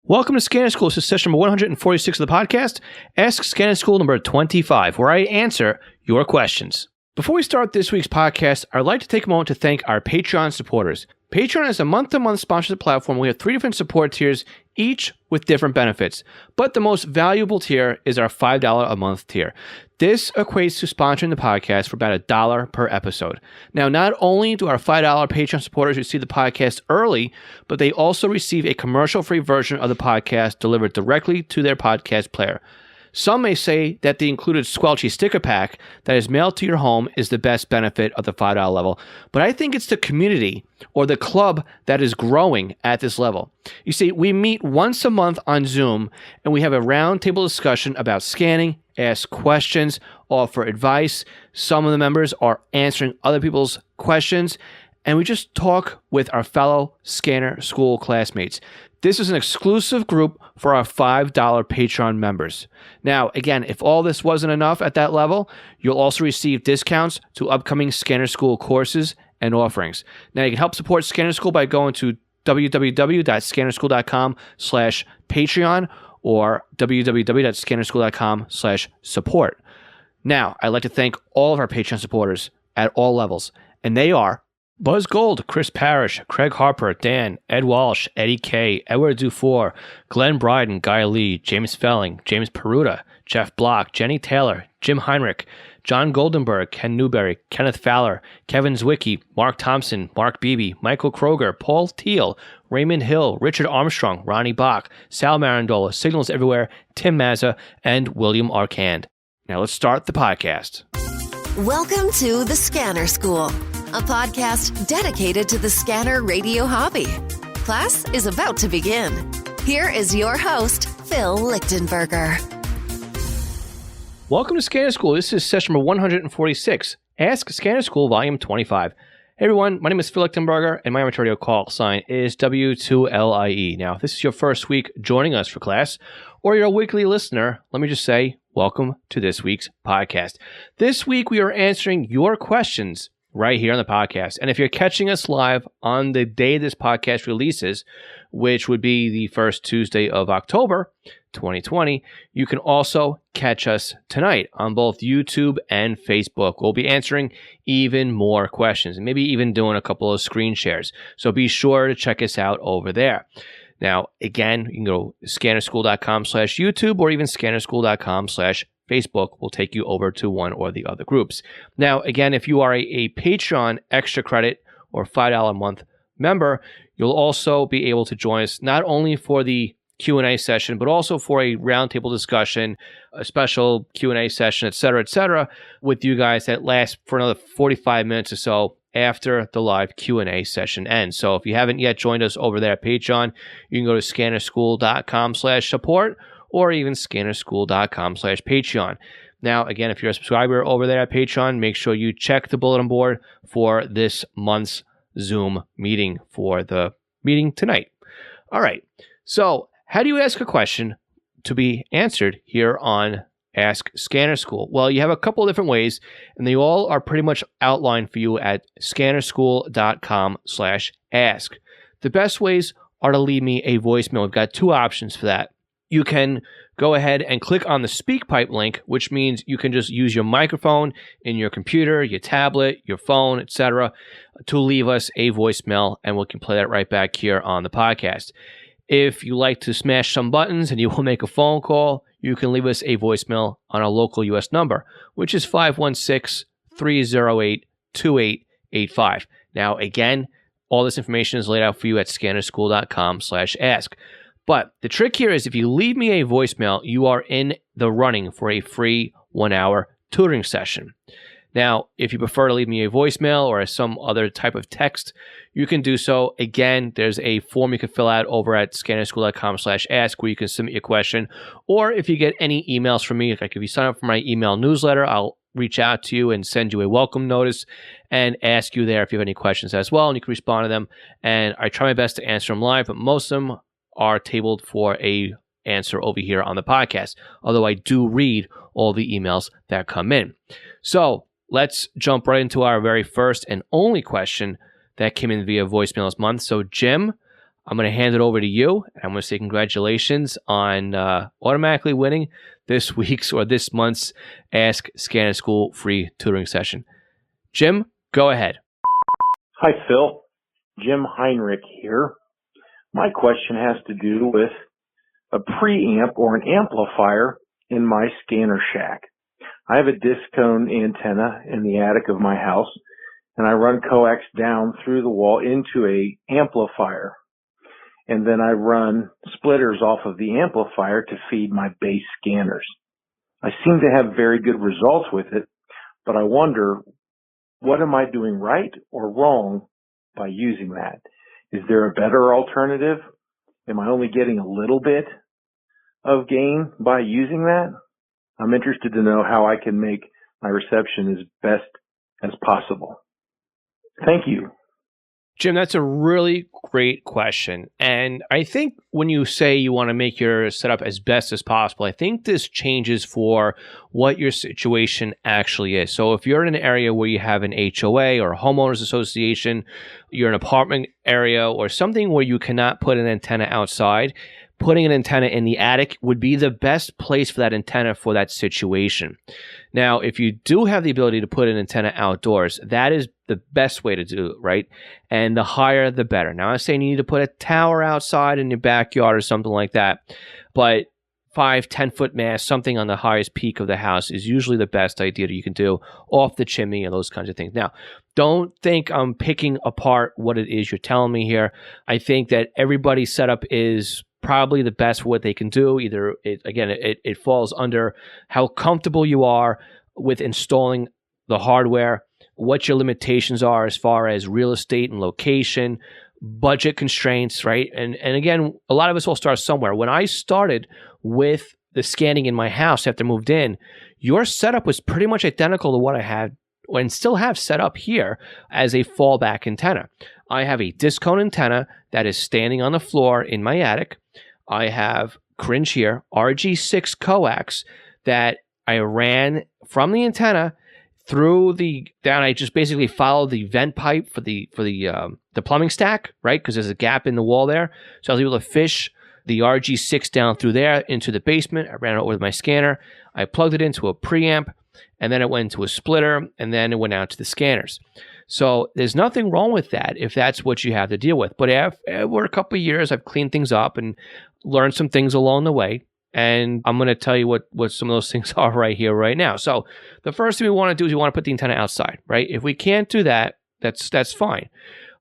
Welcome to Scanner School. This is session number 146 of the podcast, Ask Scanner School number 25, where I answer your questions. Before we start this week's podcast, I'd like to take a moment to thank our Patreon supporters. Patreon is a month-to-month sponsorship platform. We have 3 different support tiers, each with different benefits. But the most valuable tier is our $5 a month tier. This equates to sponsoring the podcast for about $1 per episode. Now, not only do our $5 Patreon supporters receive the podcast early, but they also receive a commercial-free version of the podcast delivered directly to their podcast player. Some may say that the included Squelchy sticker pack that is mailed to your home is the best benefit of the $5 level, but I think it's the community or the club that is growing at this level. You see, we meet once a month on Zoom, and we have a roundtable discussion about scanning, ask questions, offer advice. Some of the members are answering other people's questions, and we just talk with our fellow Scanner School classmates. This is an exclusive group for our $5 Patreon members. Now, again, if all this wasn't enough at that level, you'll also receive discounts to upcoming Scanner School courses and offerings. Now, you can help support Scanner School by going to www.scannerschool.com/Patreon or www.scannerschool.com/support. Now, I'd like to thank all of our Patreon supporters at all levels, and they are Buzz Gold, Chris Parrish, Craig Harper, Dan, Ed Walsh, Eddie K, Edward Dufour, Glenn Bryden, Guy Lee, James Felling, James Peruta, Jeff Block, Jenny Taylor, Jim Heinrich, John Goldenberg, Ken Newberry, Kenneth Fowler, Kevin Zwicky, Mark Thompson, Mark Beebe, Michael Kroger, Paul Teal, Raymond Hill, Richard Armstrong, Ronnie Bach, Sal Marandola, Signals Everywhere, Tim Mazza, and William Arcand. Now let's start the podcast. Welcome to the Scanner School, a podcast dedicated to the scanner radio hobby. Class is about to begin. Here is your host, Phil Lichtenberger. Welcome to Scanner School. This is session number 146, Ask Scanner School, volume 25. Hey everyone, my name is Phil Lichtenberger, and my amateur radio call sign is W2LIE. Now, if this is your first week joining us for class, or you're a weekly listener, let me just say, welcome to this week's podcast. This week, we are answering your questions right here on the podcast. And if you're catching us live on the day this podcast releases, which would be the first Tuesday of October 2020, you can also catch us tonight on both YouTube and Facebook. We'll be answering even more questions and maybe even doing a couple of screen shares. So be sure to check us out over there. Now, again, you can go to scannerschool.com/YouTube or even scannerschool.com/Facebook will take you over to one or the other groups. Now, again, if you are a Patreon extra credit or $5 a month member, you'll also be able to join us not only for the Q&A session, but also for a roundtable discussion, a special Q&A session, et cetera, with you guys that lasts for another 45 minutes or so after the live Q&A session ends. So if you haven't yet joined us over there at Patreon, you can go to scannerschool.com/support or even scannerschool.com/Patreon. Now, again, if you're a subscriber over there at Patreon, make sure you check the bulletin board for this month's Zoom meeting for the meeting tonight. All right. So how do you ask a question to be answered here on Ask Scanner School? Well, you have a couple of different ways, and they all are pretty much outlined for you at scannerschool.com/ask. The best ways are to leave me a voicemail. We've got 2 options for that. You can go ahead and click on the SpeakPipe link, which means you can just use your microphone in your computer, your tablet, your phone, etc., to leave us a voicemail, and we can play that right back here on the podcast. If you like to smash some buttons and you will make a phone call, you can leave us a voicemail on our local U.S. number, which is 516-308-2885. Now, again, all this information is laid out for you at scannerschool.com/ask. But the trick here is if you leave me a voicemail, you are in the running for a free 1-hour tutoring session. Now, if you prefer to leave me a voicemail or some other type of text, you can do so. Again, there's a form you can fill out over at scannerschool.com/ask where you can submit your question. Or if you get any emails from me, like if you sign up for my email newsletter, I'll reach out to you and send you a welcome notice and ask you there if you have any questions as well, and you can respond to them. And I try my best to answer them live, but most of them are tabled for a answer over here on the podcast, although I do read all the emails that come in. So let's jump right into our very first and only question that came in via voicemail this month. So Jim, I'm going to hand it over to you, and I'm going to say congratulations on automatically winning this week's or this month's Ask Scanner School free tutoring session. Jim, go ahead. Hi, Phil. Jim Heinrich here. My question has to do with a preamp or an amplifier in my scanner shack. I have a disc cone antenna in the attic of my house, and I run coax down through the wall into a amplifier. And then I run splitters off of the amplifier to feed my base scanners. I seem to have very good results with it, but I wonder, what am I doing right or wrong by using that? Is there a better alternative? Am I only getting a little bit of gain by using that? I'm interested to know how I can make my reception as best as possible. Thank you. Jim, that's a really great question. And I think when you say you want to make your setup as best as possible, I think this changes for what your situation actually is. So if you're in an area where you have an HOA or a homeowners association, you're in an apartment area or something where you cannot put an antenna outside, putting an antenna in the attic would be the best place for that antenna for that situation. Now, if you do have the ability to put an antenna outdoors, that is the best way to do it, right? And the higher, the better. Now, I'm saying you need to put a tower outside in your backyard or something like that, but 5-10 foot mast, something on the highest peak of the house is usually the best idea that you can do off the chimney and those kinds of things. Now, don't think I'm picking apart what it is you're telling me here. I think that everybody's setup is probably the best for what they can do. Either, it falls under how comfortable you are with installing the hardware, what your limitations are as far as real estate and location, budget constraints, right? And again, a lot of us all start somewhere. When I started with the scanning in my house after I moved in, your setup was pretty much identical to what I had and still have set up here as a fallback antenna. I have a disc cone antenna that is standing on the floor in my attic. I have, cringe here, RG6 coax that I ran from the antenna through down. I just basically followed the vent pipe for the plumbing stack, right? Because there's a gap in the wall there. So I was able to fish the RG6 down through there into the basement. I ran it over with my scanner. I plugged it into a preamp, and then it went into a splitter, and then it went out to the scanners. So there's nothing wrong with that if that's what you have to deal with. But over a couple of years, I've cleaned things up and learned some things along the way. And I'm going to tell you what some of those things are right here, right now. So the first thing we want to do is we want to put the antenna outside, right? If we can't do that, that's fine.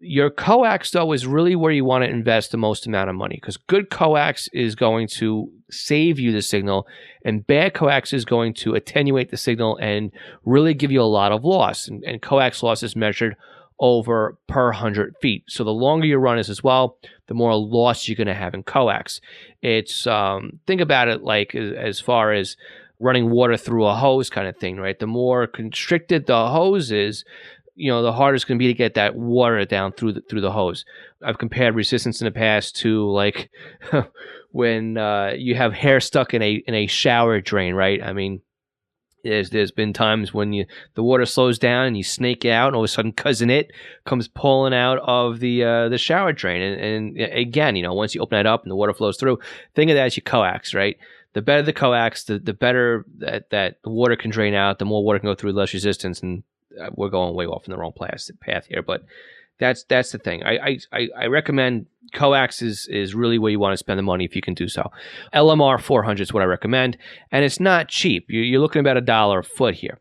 Your coax, though, is really where you want to invest the most amount of money, because good coax is going to save you the signal, and bad coax is going to attenuate the signal and really give you a lot of loss. And coax loss is measured over per 100 feet. So the longer your run is as well, the more loss you're going to have in coax. It's think about it like as far as running water through a hose kind of thing, right? The more constricted the hose is, the harder it's going to be to get that water down through the hose. I've compared resistance in the past to like when you have hair stuck in a shower drain, right? I mean, there's been times when the water slows down and you snake it out, and all of a sudden cousin it comes pulling out of the shower drain. And again, once you open it up and the water flows through, think of that as your coax, right? The better the coax, the better that the water can drain out, the more water can go through, less resistance. And we're going way off in the wrong path here, but that's the thing. I recommend coax is really where you want to spend the money if you can do so. LMR 400 is what I recommend, and it's not cheap. You're looking about $1 a foot here.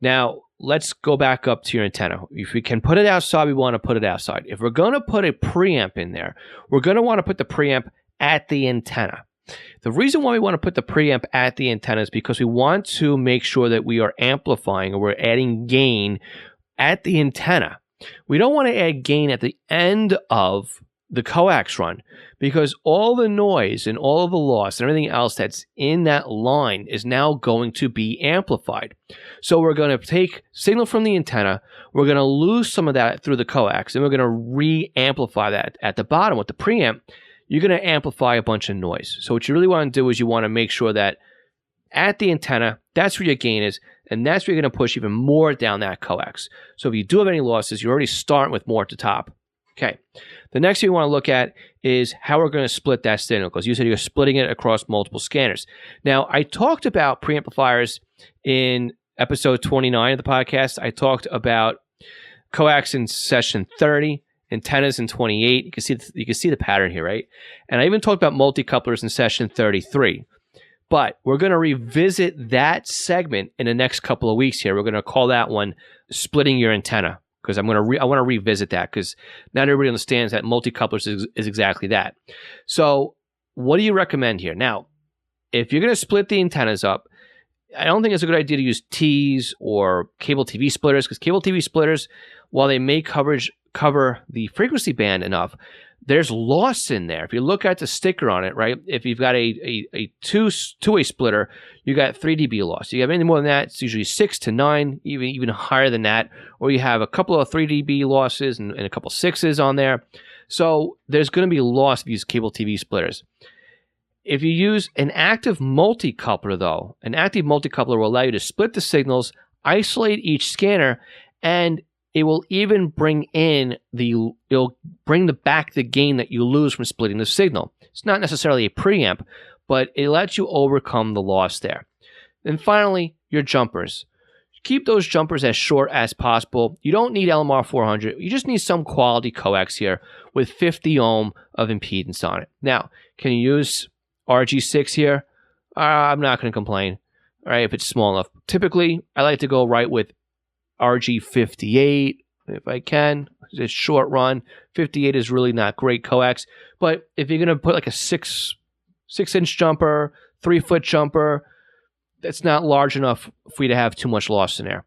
Now, let's go back up to your antenna. If we can put it outside, we want to put it outside. If we're going to put a preamp in there, we're going to want to put the preamp at the antenna. The reason why we want to put the preamp at the antenna is because we want to make sure that we are amplifying or we're adding gain at the antenna. We don't want to add gain at the end of the coax run, because all the noise and all of the loss and everything else that's in that line is now going to be amplified. So we're going to take signal from the antenna, we're going to lose some of that through the coax, and we're going to re-amplify that at the bottom with the preamp. You're going to amplify a bunch of noise. So what you really want to do is you want to make sure that at the antenna, that's where your gain is, and that's where you're going to push even more down that coax. So if you do have any losses, you're already starting with more at the top. Okay. The next thing we want to look at is how we're going to split that signal, because you said you're splitting it across multiple scanners. Now, I talked about preamplifiers in episode 29 of the podcast. I talked about coax in session 30, antennas in 28. You can see the pattern here, right? And I even talked about multicouplers in session 33. But we're going to revisit that segment in the next couple of weeks here. We're going to call that one splitting your antenna, because I want to revisit that, because not everybody understands that multicouplers is exactly that. So what do you recommend here? Now, if you're going to split the antennas up, I don't think it's a good idea to use T's or cable TV splitters, because cable TV splitters, while they may cover the frequency band enough, there's loss in there. If you look at the sticker on it, right, if you've got a two-way splitter, you got 3 dB loss. You have anything more than that, it's usually 6 to 9, even higher than that. Or you have a couple of 3 dB losses and a couple 6s on there. So there's going to be loss if you use cable TV splitters. If you use an active multicoupler, though, an active multicoupler will allow you to split the signals, isolate each scanner, and it will even bring back the gain that you lose from splitting the signal. It's not necessarily a preamp, but it lets you overcome the loss there. And finally, your jumpers. Keep those jumpers as short as possible. You don't need LMR 400. You just need some quality coax here with 50 ohm of impedance on it. Now, can you use RG6 here? I'm not going to complain, all right, if it's small enough. Typically, I like to go right with RG58 if I can. It's short run. 58 is really not great coax. But if you're going to put like a 6-inch jumper, 3-foot jumper, that's not large enough for you to have too much loss in there.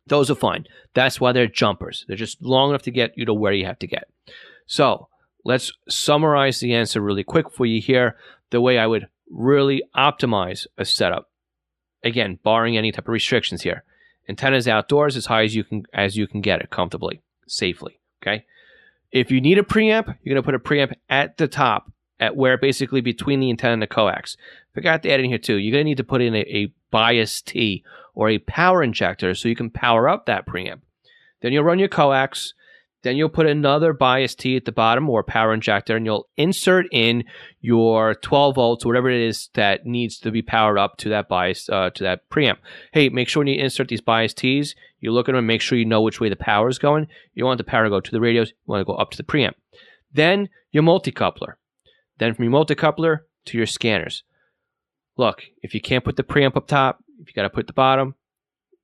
Those are fine. That's why they're jumpers. They're just long enough to get you to where you have to get. So let's summarize the answer really quick for you here. The way I would really optimize a setup. Again, barring any type of restrictions here. Antennas outdoors as high as you can get it comfortably, safely, okay? If you need a preamp, you're going to put a preamp at the top, at where basically between the antenna and the coax. Forgot to add in here too. You're going to need to put in a bias T or a power injector so you can power up that preamp. Then you'll run your coax. Then you'll put another bias T at the bottom or power injector, and you'll insert in your 12 volts, or whatever it is that needs to be powered up to that bias, to that preamp. Hey, make sure when you insert these bias Ts, you look at them and make sure you know which way the power is going. You want the power to go to the radios. You want to go up to the preamp. Then your multicoupler. Then from your multicoupler to your scanners. Look, if you can't put the preamp up top, if you got to put the bottom,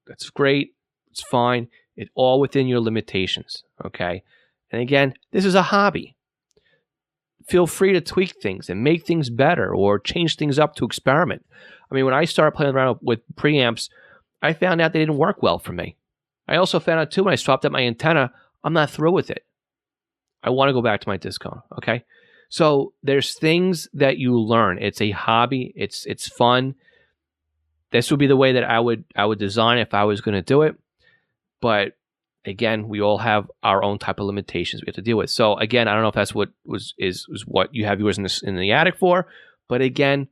that's great. It's fine. It's all within your limitations, okay? And again, this is a hobby. Feel free to tweak things and make things better or change things up to experiment. I mean, when I started playing around with preamps, I found out they didn't work well for me. I also found out, too, when I swapped out my antenna, I'm not through with it. I want to go back to my disc cone, okay? So there's things that you learn. It's a hobby. It's fun. This would be the way that I would design if I was going to do it. But again, we all have our own type of limitations we have to deal with. So again, I don't know if that's what is what you have yours in the attic for. But again,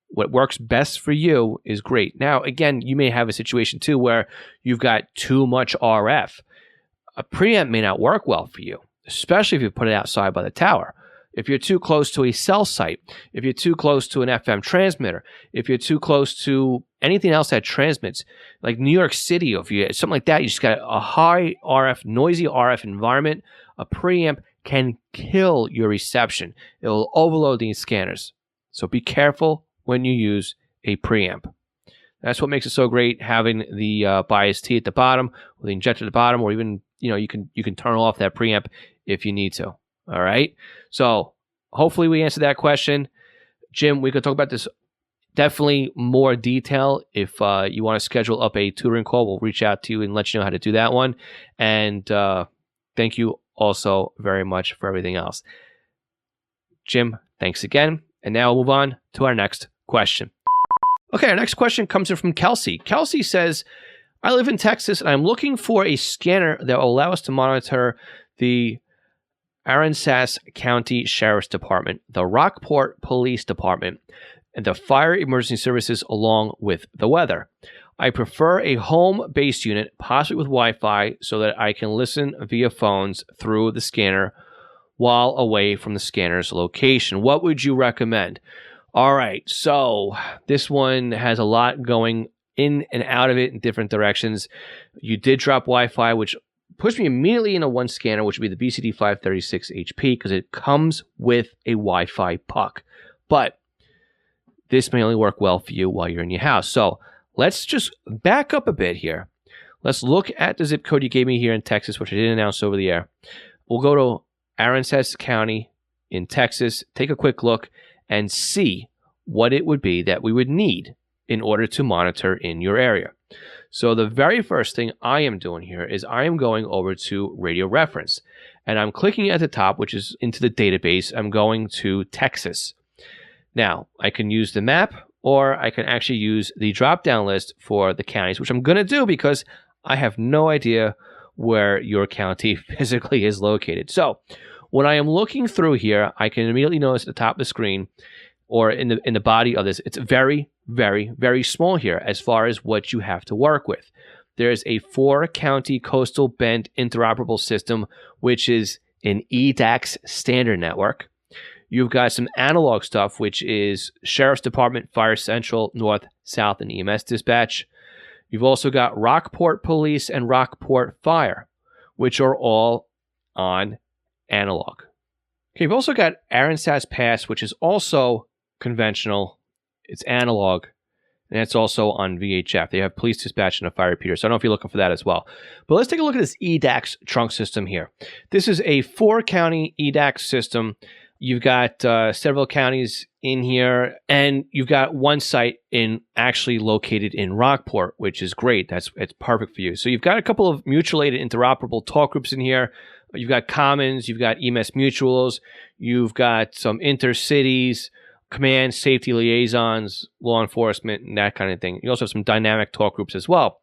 what works best for you is great. Now, again, you may have a situation too where you've got too much RF. A preamp may not work well for you, especially if you put it outside by the tower. If you're too close to a cell site, if you're too close to an FM transmitter, if you're too close to anything else that transmits, like New York City, or if you something like that, you just got a high RF, noisy RF environment, a preamp can kill your reception. It will overload these scanners. So be careful when you use a preamp. That's what makes it so great, having the bias T at the bottom, or the injector at the bottom, or even you can turn off that preamp if you need to. All right. So hopefully we answered that question. Jim, we could talk about this definitely more detail. If you want to schedule up a tutoring call, we'll reach out to you and let you know how to do that one. And thank you also very much for everything else. Jim, thanks again. And now we'll move on to our next question. Okay, our next question comes in from Kelsey. Kelsey says, I live in Texas and I'm looking for a scanner that will allow us to monitor the Aransas County Sheriff's Department, the Rockport Police Department, and the Fire Emergency Services along with the weather. I prefer a home-based unit, possibly with Wi-Fi, so that I can listen via phones through the scanner while away from the scanner's location. What would you recommend? All right, so this one has a lot going in and out of it in different directions. You did drop Wi-Fi, which pushed me immediately into one scanner, which would be the BCD536HP, because it comes with a Wi-Fi puck. But this may only work well for you while you're in your house. So let's just back up a bit here. Let's look at the zip code you gave me here in Texas, which I didn't announce over the air. We'll go to Aransas County in Texas, take a quick look, and see what it would be that we would need in order to monitor in your area. So the very first thing I am doing here is I am going over to Radio Reference, and I'm clicking at the top, which is into the database. I'm going to Texas. Now, I can use the map, or I can actually use the drop-down list for the counties, which I'm going to do because I have no idea where your county physically is located. So when I am looking through here, I can immediately notice at the top of the screen, or in the body of this, it's very, very, very small here as far as what you have to work with. There's a 4-county coastal bend interoperable system, which is an EDAX standard network. You've got some analog stuff, which is Sheriff's Department, Fire Central, North, South, and EMS dispatch. You've also got Rockport Police and Rockport Fire, which are all on analog. Okay, you've also got Aransas Pass, which is also conventional. It's analog, and it's also on VHF. They have police dispatch and a fire repeater, so I don't know if you're looking for that as well. But let's take a look at this EDAX trunk system here. This is a 4-county EDAX system. You've got several counties in here, and you've got one site actually located in Rockport, which is great. It's perfect for you. So you've got a couple of mutual aided interoperable talk groups in here. You've got commons, you've got EMS mutuals, you've got some intercities, command, safety liaisons, law enforcement, and that kind of thing. You also have some dynamic talk groups as well.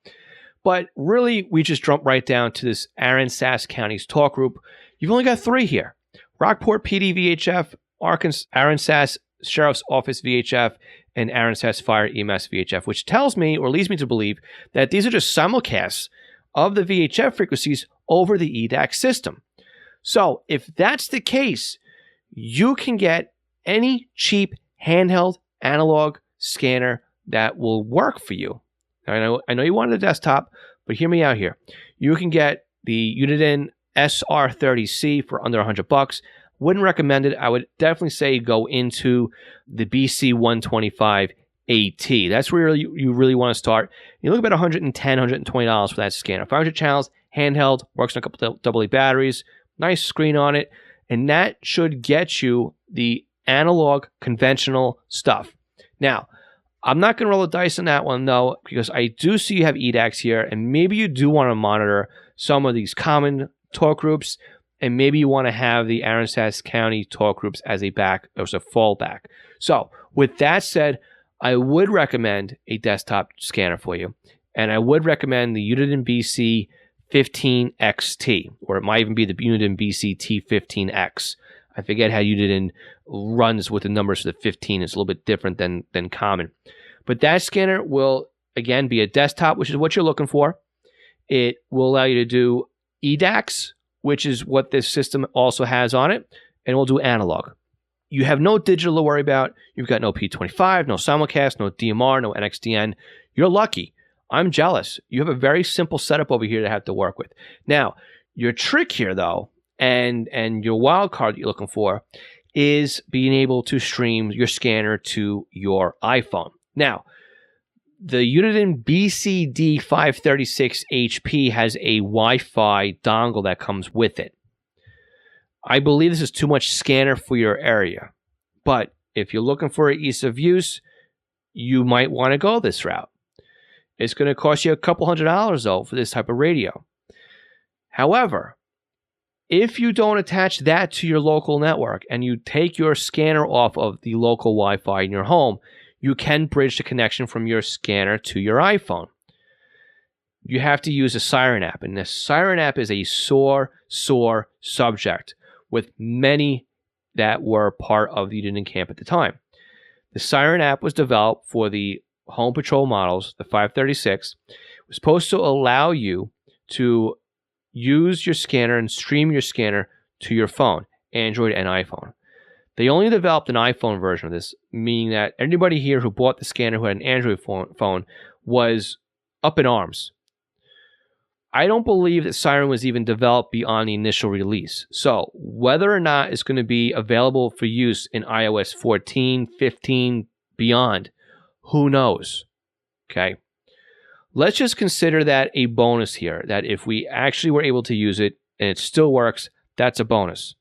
But really, we just jump right down to this Aransas County's talk group. You've only got 3 here. Rockport PD VHF, Aransas Sheriff's Office VHF, and Aransas Fire EMS VHF, which tells me, or leads me to believe, that these are just simulcasts of the VHF frequencies over the EDAX system. So if that's the case, you can get any cheap handheld analog scanner that will work for you. Now, I know you wanted a desktop, but hear me out here. You can get the Uniden SR30C for under $100. Wouldn't recommend it. I would definitely say go into the BC125 AT. That's where you really want to start. You look about $110, $120 for that scanner. 500 channels, handheld, works on a couple AA batteries, nice screen on it, and that should get you the analog conventional stuff. Now, I'm not going to roll the dice on that one though, because I do see you have EDAX here, and maybe you do want to monitor some of these common talk groups, and maybe you want to have the Aransas County talk groups as a fallback. So with that said, I would recommend a desktop scanner for you, and I would recommend the Uniden BC 15XT, or it might even be the Uniden BC T15X. I forget how Uniden runs with the numbers for the 15. It's a little bit different than common. But that scanner will, again, be a desktop, which is what you're looking for. It will allow you to do EDAX, which is what this system also has on it, and we'll do analog. You have no digital to worry about. You've got no P25, no simulcast, no DMR, no NXDN. You're lucky. I'm jealous. You have a very simple setup over here to have to work with. Now, your trick here, though, and your wild card that you're looking for is being able to stream your scanner to your iPhone. Now, the Uniden BCD536HP has a Wi-Fi dongle that comes with it. I believe this is too much scanner for your area, but if you're looking for ease of use, you might want to go this route. It's going to cost you a couple $100 though for this type of radio. However, if you don't attach that to your local network and you take your scanner off of the local Wi-Fi in your home, you can bridge the connection from your scanner to your iPhone. You have to use a Siren app, and the Siren app is a sore subject with many that were part of the Uniden camp at the time. The Siren app was developed for the Home Patrol models, the 536. It was supposed to allow you to use your scanner and stream your scanner to your phone. Android and iPhone. They only developed an iPhone version of this, meaning that anybody here who bought the scanner who had an Android phone was up in arms. I don't believe that Siren was even developed beyond the initial release. So whether or not it's going to be available for use in iOS 14, 15, beyond, who knows? Okay. Let's just consider that a bonus here, that if we actually were able to use it and it still works, that's a bonus.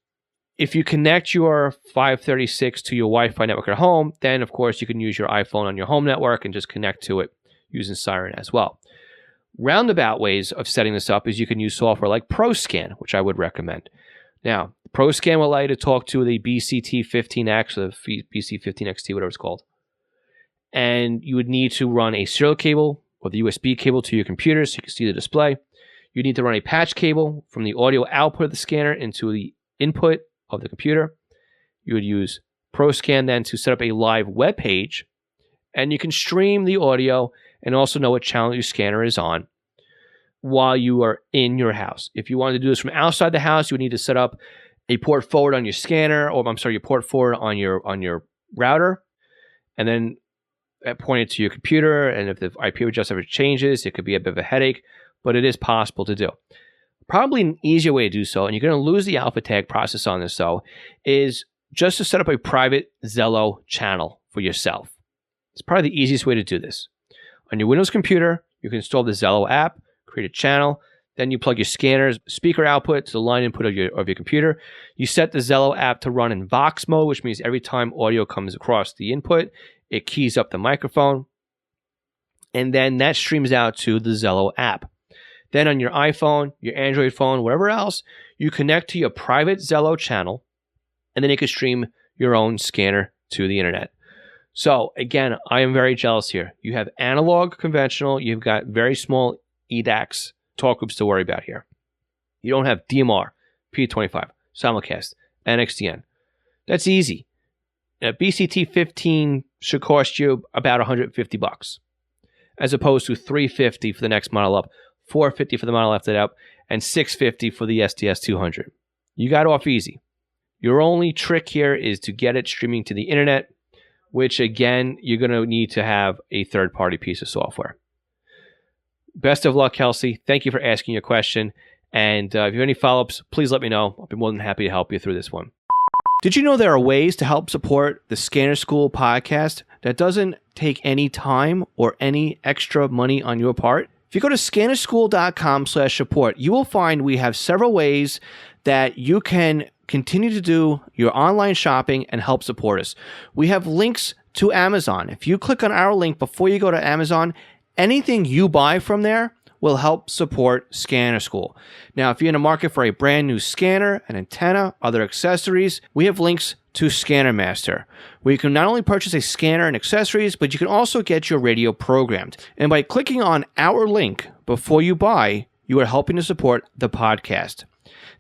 If you connect your 536 to your Wi-Fi network at home, then of course you can use your iPhone on your home network and just connect to it using Siren as well. Roundabout ways of setting this up is you can use software like ProScan, which I would recommend. Now, ProScan will allow you to talk to the BCT15X or the BC15XT, whatever it's called. And you would need to run a serial cable or the USB cable to your computer so you can see the display. You need to run a patch cable from the audio output of the scanner into the input of the computer. You would use ProScan then to set up a live web page, and you can stream the audio and also know what channel your scanner is on while you are in your house. If you wanted to do this from outside the house, you would need to set up a port forward on your scanner, or your port forward on your router, and then point it to your computer. And if the IP address ever changes, it could be a bit of a headache, but it is possible to do. Probably an easier way to do so, and you're going to lose the alpha tag process on this though, is just to set up a private Zello channel for yourself. It's probably the easiest way to do this. On your Windows computer, you can install the Zello app, create a channel, then you plug your scanner's speaker output to the line input of your computer. You set the Zello app to run in Vox mode, which means every time audio comes across the input, it keys up the microphone, and then that streams out to the Zello app. Then on your iPhone, your Android phone, whatever else, you connect to your private Zello channel, and then you can stream your own scanner to the internet. So again, I am very jealous here. You have analog, conventional, you've got very small eDAX talk groups to worry about here. You don't have DMR, P25, simulcast, NXDN. That's easy. A BCT15 should cost you about $150, as opposed to $350 for the next model up, $450 for the model after that up, and $650 for the SDS200. You got off easy. Your only trick here is to get it streaming to the internet, which again, you're going to need to have a third-party piece of software. Best of luck, Kelsey. Thank you for asking your question. And if you have any follow-ups, please let me know. I'll be more than happy to help you through this one. Did you know there are ways to help support the Scanner School podcast that doesn't take any time or any extra money on your part? If you go to scannerschool.com/support, you will find we have several ways that you can continue to do your online shopping and help support us. We have links to Amazon. If you click on our link before you go to Amazon, anything you buy from there will help support Scanner School. Now, if you're in the market for a brand new scanner, an antenna, other accessories, we have links to Scanner Master, where you can not only purchase a scanner and accessories, but you can also get your radio programmed. And by clicking on our link before you buy, you are helping to support the podcast.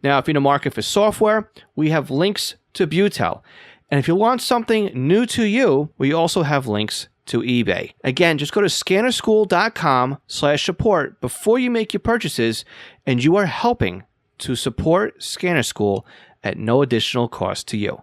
Now, if you're in the market for software, we have links to Butel. And if you want something new to you, we also have links to eBay. Again, just go to scannerschool.com/support before you make your purchases, and you are helping to support Scanner School at no additional cost to you.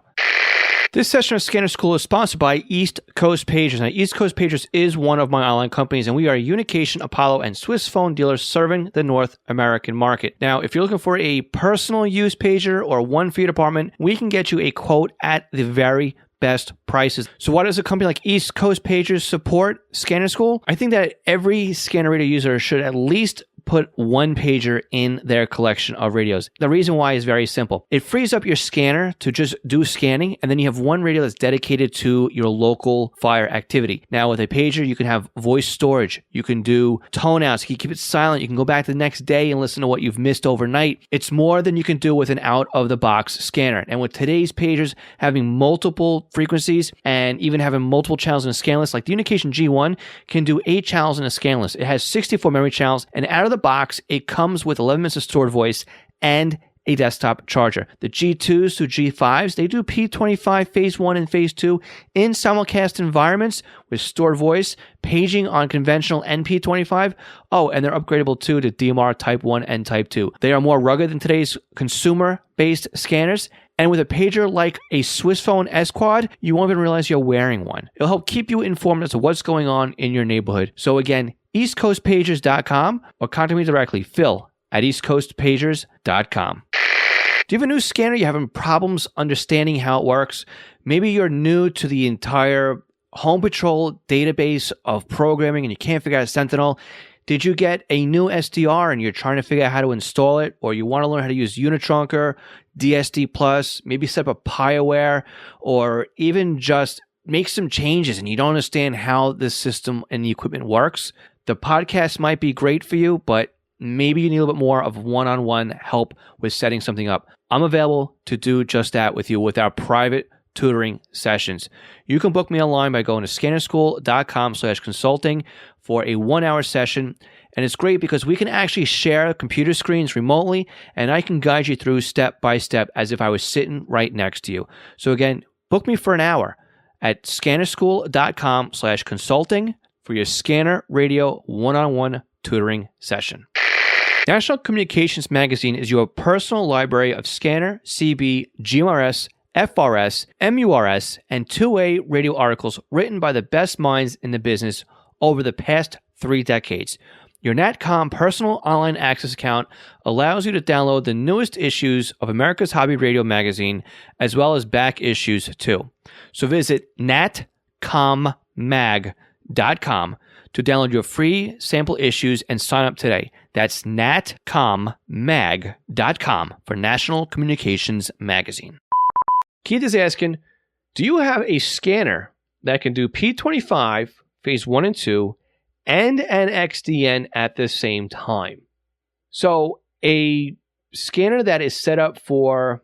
This session of Scanner School is sponsored by East Coast Pagers. Now, East Coast Pagers is one of my online companies, and we are a Unication, Apollo, and Swiss phone dealers serving the North American market. Now, if you're looking for a personal use pager or one for your department, we can get you a quote at the very best prices. So why does a company like East Coast Pagers support Scanner School? I think that every scanner radio user should at least put one pager in their collection of radios. The reason why is very simple. It frees up your scanner to just do scanning, and then you have one radio that's dedicated to your local fire activity. Now, with a pager, you can have voice storage. You can do tone outs. You can keep it silent. You can go back the next day and listen to what you've missed overnight. It's more than you can do with an out-of-the-box scanner. And with today's pagers having multiple frequencies and even having multiple channels in a scan list, like the Unication G1 can do 8 channels in a scan list. It has 64 memory channels, and out of the box, it comes with 11 minutes of stored voice and a desktop charger. The G2s to G5s, they do P25 phase 1 and phase 2 in simulcast environments with stored voice, paging on conventional and P25. Oh, and they're upgradable too to DMR Type 1 and Type 2. They are more rugged than today's consumer-based scanners, And with a pager like a Swiss Phone S Quad, you won't even realize you're wearing one. It'll help keep you informed as to what's going on in your neighborhood. So again, eastcoastpagers.com or contact me directly, phil@eastcoastpagers.com. Do you have a new scanner? You're having problems understanding how it works? Maybe you're new to the entire Home Patrol database of programming and you can't figure out Sentinel. Did you get a new SDR and you're trying to figure out how to install it? Or you want to learn how to use Unitrunker, DSD Plus, maybe set up a PieAware, or even just make some changes and you don't understand how this system and the equipment works? The podcast might be great for you, but maybe you need a little bit more of one-on-one help with setting something up. I'm available to do just that with you with our private tutoring sessions. You can book me online by going to scannerschool.com/consulting for a 1-hour session. And it's great because we can actually share computer screens remotely and I can guide you through step by step as if I was sitting right next to you. So again, book me for an hour at scannerschool.com/consulting for your Scanner Radio one-on-one tutoring session. National Communications Magazine is your personal library of scanner, CB, GMRS, FRS, MURS, and two-way radio articles written by the best minds in the business over the past 3 decades. Your NatCom personal online access account allows you to download the newest issues of America's Hobby Radio magazine, as well as back issues too. So visit natcommag.com to download your free sample issues and sign up today. That's natcommag.com for National Communications Magazine. Keith is asking, do you have a scanner that can do P25, phase 1 and 2, and NXDN at the same time? So a scanner that is set up for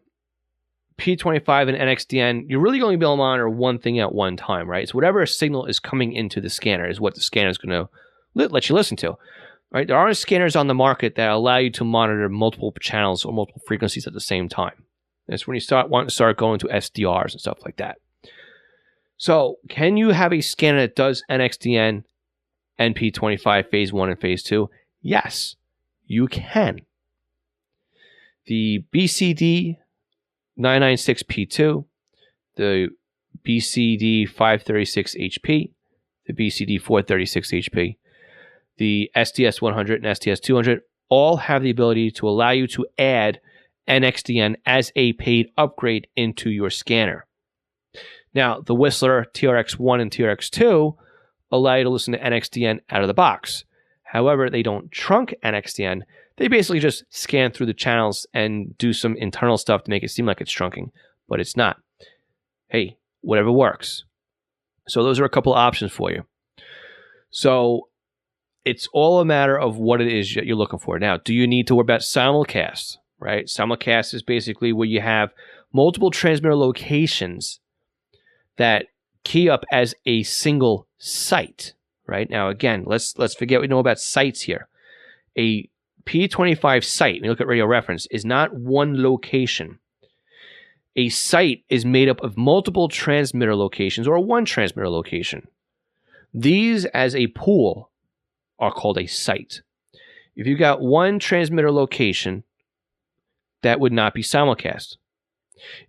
P25 and NXDN, you're really going to be able to monitor one thing at one time, right? So whatever signal is coming into the scanner is what the scanner is going to let you listen to, right? There aren't scanners on the market that allow you to monitor multiple channels or multiple frequencies at the same time. That's when you want to start going to SDRs and stuff like that. So can you have a scanner that does NXDN and P25 phase 1 and phase 2? Yes, you can. The BCD 996P2, the BCD 536HP, the BCD 436HP, the STS 100 and STS 200 all have the ability to allow you to add NXDN as a paid upgrade into your scanner. Now, the Whistler TRX1 and TRX2 allow you to listen to NXDN out of the box. However, they don't trunk NXDN. They basically just scan through the channels and do some internal stuff to make it seem like it's trunking, but it's not. Hey, whatever works. So those are a couple of options for you. So it's all a matter of what it is that you're looking for. Now, do you need to worry about simulcast? Right? Simulcast is basically where you have multiple transmitter locations that key up as a single site. Right? Now, again, let's forget we know about sites here. A P25 site, when you look at radio reference, is not one location. A site is made up of multiple transmitter locations or one transmitter location. These as a pool are called a site. If you've got one transmitter location, that would not be simulcast.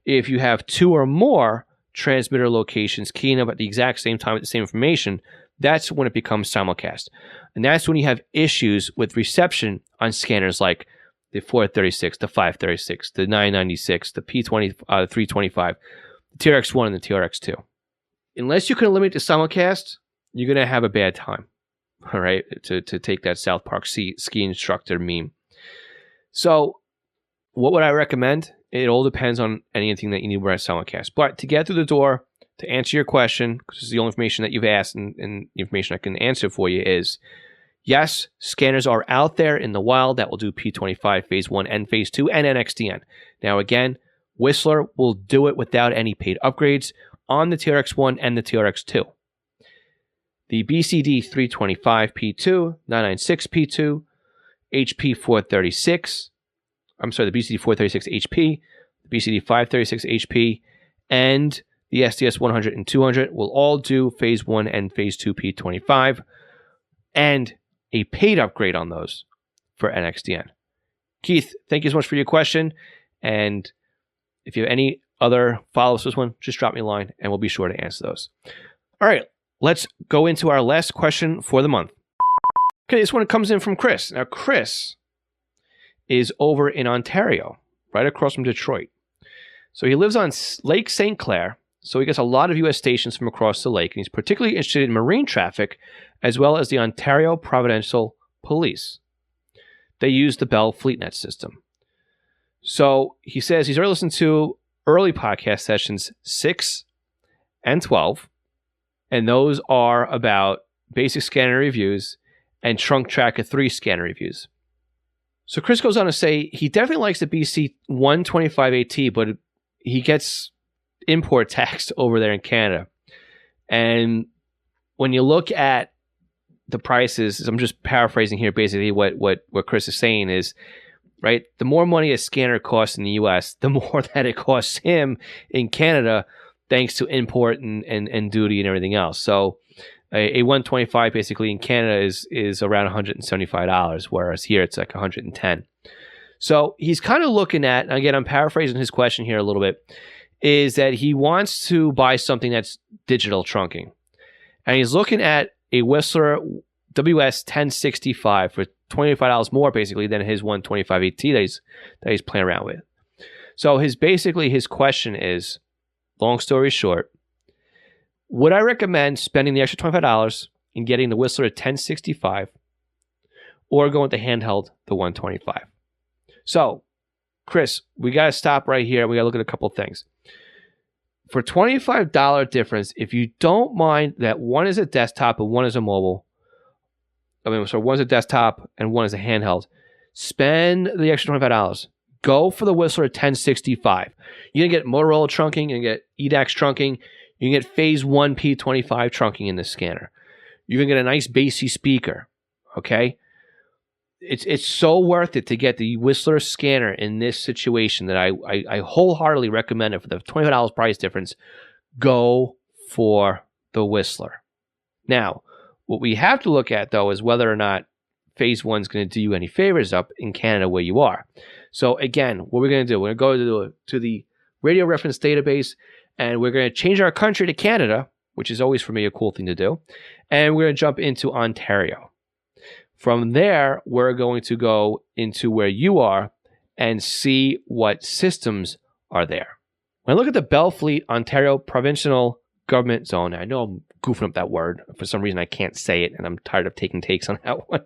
If you have 2 or more transmitter locations keying up at the exact same time with the same information, that's when it becomes simulcast. And that's when you have issues with reception on scanners like the 436, the 536, the 996, the P20, 325, the TRX1, and the TRX2. Unless you can eliminate the simulcast, you're going to have a bad time. All right, to take that South Park ski instructor meme. So what would I recommend? It all depends on anything that you need with simulcast. But to get through the door, to answer your question, because this is the only information that you've asked and the information I can answer for you is, yes, scanners are out there in the wild that will do P25 phase 1 and phase 2 and NXDN. Now again, Whistler will do it without any paid upgrades on the TRX1 and the TRX2. The BCD 325P2, 996P2, HP 436, the BCD 436 HP, the BCD 536 HP, and the STS 100 and 200 will all do phase 1 and phase 2 P25, and a paid upgrade on those for NXDN. Keith, thank you so much for your question, and If you have any other follow-ups to this one, just drop me a line and we'll be sure to answer those. All right, let's go into our last question for the month. Okay, this one comes in from Chris. Now, Chris is over in Ontario, right across from Detroit. So he lives on Lake St. Clair, so he gets a lot of U.S. stations from across the lake, and he's particularly interested in marine traffic as well as the Ontario Provincial Police. They use the Bell FleetNet system. So he says he's already listened to early podcast sessions 6 and 12, and those are about basic scanner reviews and Trunk Tracker 3 scanner reviews. So Chris goes on to say he definitely likes the BC 125 AT, but he gets import taxed over there in Canada. And when you look at the prices, I'm just paraphrasing here, basically what Chris is saying is, right, the more money a scanner costs in the US, the more that it costs him in Canada, thanks to import and duty and everything else. So a 125 basically in Canada is around $175, whereas here it's like $110. So he's kind of looking at, and again, I'm paraphrasing his question here a little bit, is that he wants to buy something that's digital trunking. And he's looking at a Whistler WS 1065 for $25 more basically than his 125 AT that he's playing around with. So his question is, long story short, would I recommend spending the extra $25 and getting the Whistler 1065 or going with the handheld, the 125? So, Chris, we got to stop right here. We got to look at a couple things. For $25 difference, if you don't mind that one is a desktop and one is a mobile, one's a desktop and one is a handheld, spend the extra $25. Go for the Whistler 1065. You're going to get Motorola trunking, you're going to get EDAX trunking, you can get Phase 1 P25 trunking in this scanner. You're going to get a nice bassy speaker, okay? It's so worth it to get the Whistler scanner in this situation that I wholeheartedly recommend it for the $25 price difference. Go for the Whistler. Now, what we have to look at, though, is whether or not Phase 1 is going to do you any favors up in Canada where you are. So, again, what we're going to do, we're going to go to the radio reference database, and we're going to change our country to Canada, which is always, for me, a cool thing to do. And we're going to jump into Ontario. From there, we're going to go into where you are and see what systems are there. When I look at the Bell Fleet Ontario Provincial Government Zone, I know I'm goofing up that word. For some reason, I can't say it, and I'm tired of taking takes on that one.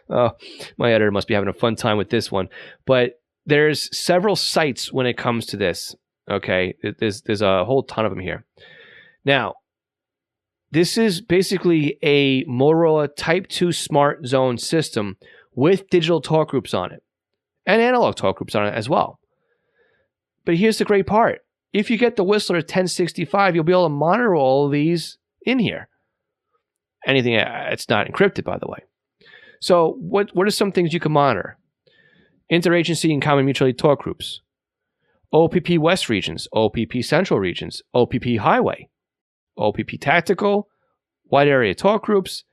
Oh, my editor must be having a fun time with this one. But there's several sites when it comes to this. Okay, there's a whole ton of them here. Now, this is basically a Motorola Type 2 Smart Zone system with digital talk groups on it and analog talk groups on it as well. But here's the great part. If you get the Whistler 1065, you'll be able to monitor all of these in here. Anything, it's not encrypted, by the way. So what are some things you can monitor? Interagency and common mutual aid talk groups, OPP West regions, OPP Central regions, OPP Highway, OPP Tactical, wide area talk groups,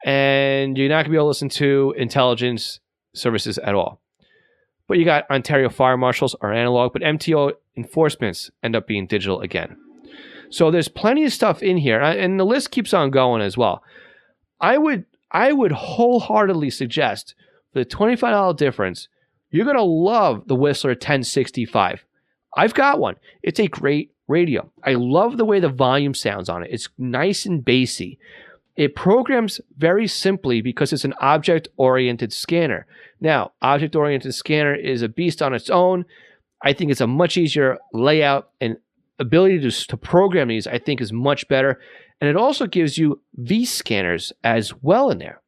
and you're not going to be able to listen to intelligence services at all. But you got Ontario Fire Marshals are analog, but MTO enforcements end up being digital again. So there's plenty of stuff in here, and the list keeps on going as well. I would wholeheartedly suggest for the $25 difference, you're going to love the Whistler 1065. I've got one. It's a great radio. I love the way the volume sounds on it. It's nice and bassy. It programs very simply because it's an object-oriented scanner. Now, object-oriented scanner is a beast on its own. I think it's a much easier layout, and ability to program these, I think, is much better. And it also gives you V scanners as well in there.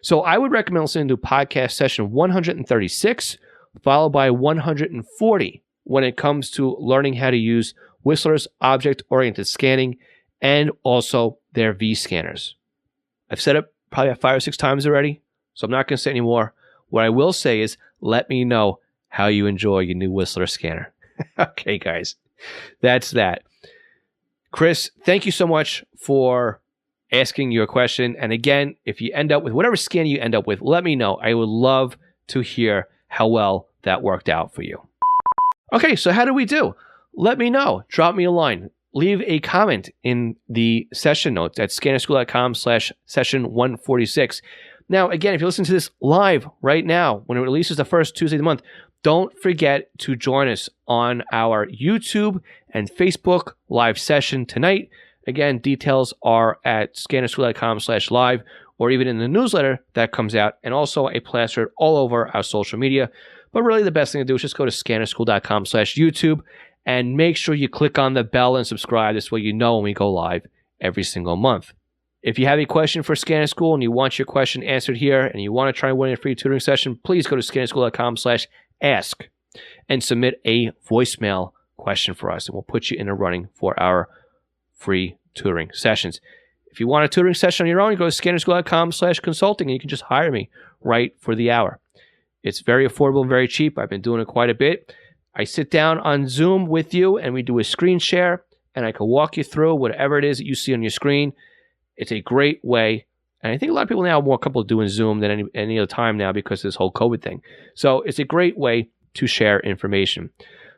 So I would recommend listening to podcast session 136, followed by 140 when it comes to learning how to use Whistler's object-oriented scanning and also their V scanners. I've said it probably 5 or 6 times already, so I'm not going to say any more. What I will say is let me know how you enjoy your new Whistler scanner. Okay, guys, that's that. Chris, thank you so much for asking your question. And again, if you end up with whatever scanner you end up with, let me know. I would love to hear how well that worked out for you. Okay, so how do we do? Let me know. Drop me a line. Leave a comment in the session notes at scannerschool.com/session 146. Now, again, if you listen to this live right now, when it releases the first Tuesday of the month, don't forget to join us on our YouTube and Facebook live session tonight. Again, details are at scannerschool.com/live or even in the newsletter that comes out, and also a plastered all over our social media. But really the best thing to do is just go to scannerschool.com/YouTube and make sure you click on the bell and subscribe. This way you know when we go live every single month. If you have a question for Scanner School and you want your question answered here and you want to try and win a free tutoring session, please go to scannerschool.com/ask and submit a voicemail question for us, and we'll put you in a running for our free tutoring sessions. If you want a tutoring session on your own, you go to scannerschool.com/consulting and you can just hire me right for the hour. It's very affordable and very cheap. I've been doing it quite a bit. I sit down on Zoom with you and we do a screen share, and I can walk you through whatever it is that you see on your screen. It's a great way. And I think a lot of people now are more comfortable doing Zoom than any other time now because of this whole COVID thing. So it's a great way to share information.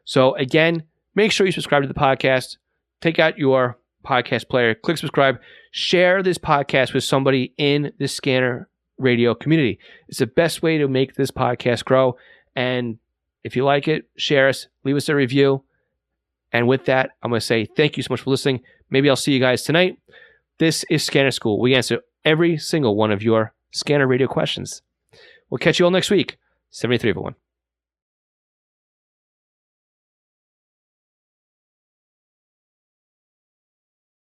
So again, make sure you subscribe to the podcast. Take out your podcast player, click subscribe, share this podcast with somebody in the Scanner Radio community. It's the best way to make this podcast grow. And if you like it, share us, leave us a review. And with that, I'm going to say thank you so much for listening. Maybe I'll see you guys tonight. This is Scanner School. We answer every single one of your Scanner Radio questions. We'll catch you all next week. 73, everyone.